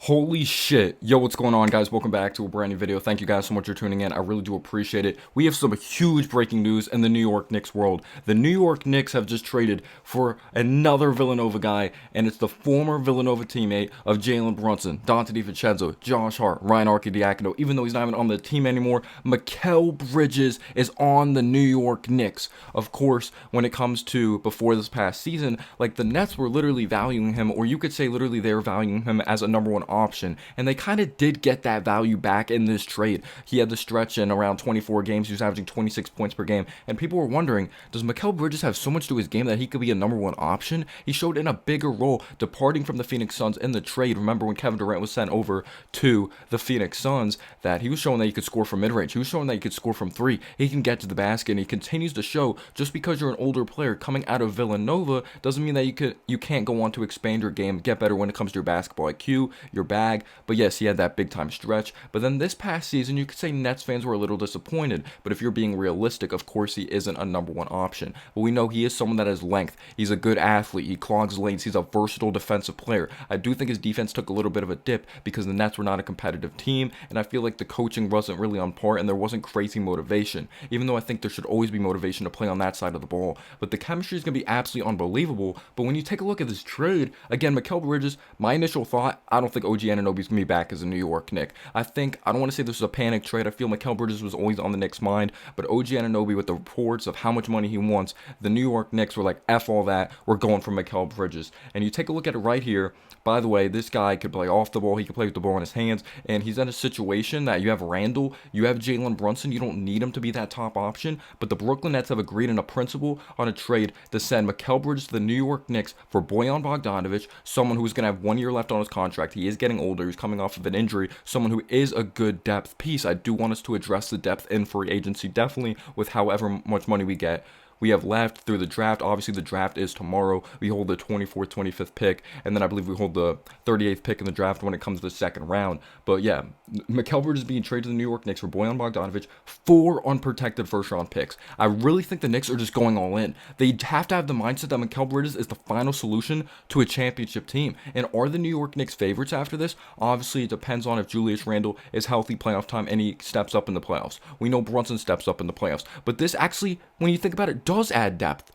Holy shit. Yo, what's going on, guys? Welcome back to a brand new video. Thank you guys so much for tuning in. I really do appreciate it. We have some huge breaking news in the New York Knicks world. The New York Knicks have just traded for another Villanova guy, and it's the former Villanova teammate of Jalen Brunson, Dante DiVincenzo, Josh Hart, Ryan Arcidiacono. Even though he's not even on the team anymore, Mikal Bridges is on the New York Knicks. Of course, when it comes to before this past season, like the Nets were literally valuing him, or you could say literally they were valuing him as a number one option, and they kind of did get that value back in this trade. He had the stretch in around 24 games. He was averaging 26 points per game, and people were wondering, does Mikal Bridges have so much to his game that he could be a number one option? He showed in a bigger role departing from the Phoenix Suns in the trade. Remember when Kevin Durant was sent over to the Phoenix Suns, that he was showing that he could score from mid-range. He was showing that he could score from three. He can get to the basket, and he continues to show just because you're an older player coming out of Villanova doesn't mean that you can't go on to expand your game, get better when it comes to your basketball IQ, your bag. But yes, he had that big time stretch. But then this past season, you could say Nets fans were a little disappointed. But if you're being realistic, of course he isn't a number one option. But we know he is someone that has length. He's a good athlete. He clogs lanes. He's a versatile defensive player. I do think his defense took a little bit of a dip because the Nets were not a competitive team, and I feel like the coaching wasn't really on par, and there wasn't crazy motivation. Even though I think there should always be motivation to play on that side of the ball. But the chemistry is going to be absolutely unbelievable. But when you take a look at this trade, again, Mikal Bridges, my initial thought, I don't think OG Anunoby's going to be back as a New York Knick. I don't want to say this was a panic trade. I feel Mikal Bridges was always on the Knicks' mind, but OG Anunoby, with the reports of how much money he wants, the New York Knicks were like, F all that, we're going for Mikal Bridges. And you take a look at it right here. By the way, this guy could play off the ball. He could play with the ball in his hands, and he's in a situation that you have Randall, you have Jalen Brunson. You don't need him to be that top option, but the Brooklyn Nets have agreed in a principle on a trade to send Mikal Bridges to the New York Knicks for Bojan Bogdanovic, someone who's going to have 1 year left on his contract. He is getting older. He's coming off of an injury, someone who is a good depth piece. I do want us to address the depth in free agency, definitely with however much money we get. We have left through the draft. Obviously, the draft is tomorrow. We hold the 24th, 25th pick, and then I believe we hold the 38th pick in the draft when it comes to the second round. But yeah, Mikal Bridges is being traded to the New York Knicks for Bojan Bogdanovic, 4 unprotected first-round picks. I really think the Knicks are just going all in. They have to have the mindset that Mikal Bridges is the final solution to a championship team. And are the New York Knicks favorites after this? Obviously, it depends on if Julius Randle is healthy playoff time and he steps up in the playoffs. We know Brunson steps up in the playoffs. But this actually, when you think about it, does add depth.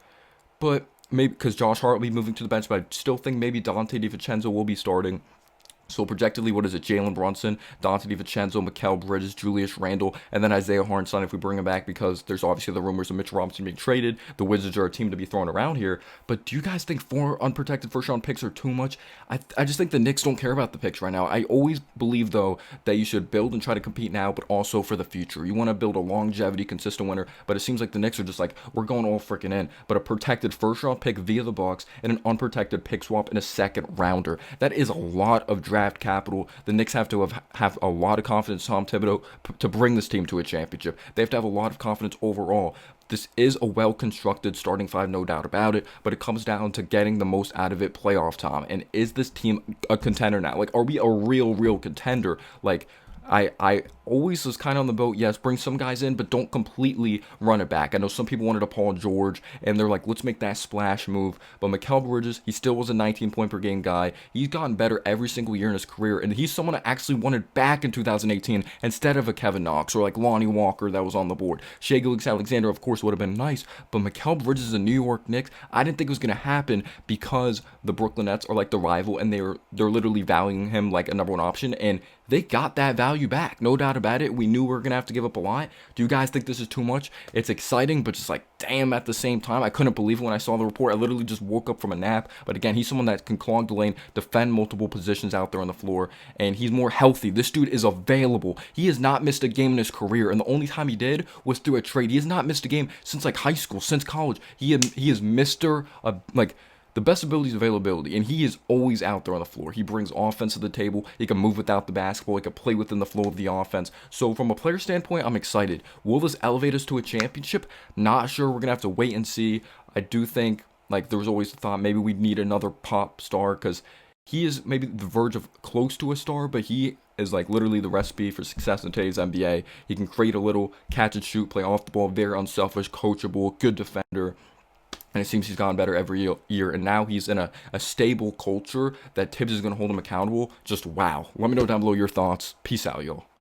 But maybe because Josh Hart will be moving to the bench, but I still think maybe Dante DiVincenzo will be starting. So projectedly, what is it? Jalen Brunson, Dante DiVincenzo, Mikal Bridges, Julius Randle, and then Isaiah Hartenstein if we bring him back, because there's obviously the rumors of Mitch Robinson being traded. The Wizards are a team to be thrown around here. But do you guys think 4 unprotected first-round picks are too much? I just think the Knicks don't care about the picks right now. I always believe, though, that you should build and try to compete now, but also for the future. You want to build a longevity, consistent winner, but it seems like the Knicks are just like, we're going all freaking in. But a protected first-round pick via the Bucks and an unprotected pick swap in a second-rounder. That is a lot of draft capital. The Knicks have to have a lot of confidence in Tom Thibodeau to bring this team to a championship. They have to have a lot of confidence overall. This is a well-constructed starting five, no doubt about it, but it comes down to getting the most out of it playoff time. And is this team a contender now? Like, are we a real contender? Like, I always was kind of on the boat, yes, bring some guys in, but don't completely run it back. I know some people wanted a Paul George, and they're like, let's make that splash move. But Mikal Bridges, he still was a 19-point-per-game guy. He's gotten better every single year in his career, and he's someone I actually wanted back in 2018 instead of a Kevin Knox or like Lonnie Walker that was on the board. Shai Gilgeous-Alexander, of course, would have been nice, but Mikal Bridges is a New York Knicks. I didn't think it was going to happen because the Brooklyn Nets are like the rival, and they're literally valuing him like a number one option, and they got that value back, no doubt about it. We knew we were going to have to give up a lot. Do you guys think this is too much? It's exciting, but just like, damn, at the same time, I couldn't believe it when I saw the report. I literally just woke up from a nap. But again, he's someone that can clog the lane, defend multiple positions out there on the floor, and he's more healthy. This dude is available. He has not missed a game in his career, and the only time he did was through a trade. He has not missed a game since like high school, since college. He is Mr. The best ability is availability, and he is always out there on the floor. He brings offense to the table. He can move without the basketball. He can play within the flow of the offense. So from a player standpoint, I'm excited. Will this elevate us to a championship? Not sure. We're going to have to wait and see. I do think, like, there was always the thought maybe we'd need another pop star, because he is maybe the verge of close to a star, but he is like literally the recipe for success in today's NBA. He can create a little, catch and shoot, play off the ball, very unselfish, coachable, good defender. and it seems he's gotten better every year. And now he's in a stable culture that Tibbs is going to hold him accountable. Just wow. Let me know down below your thoughts. Peace out, y'all.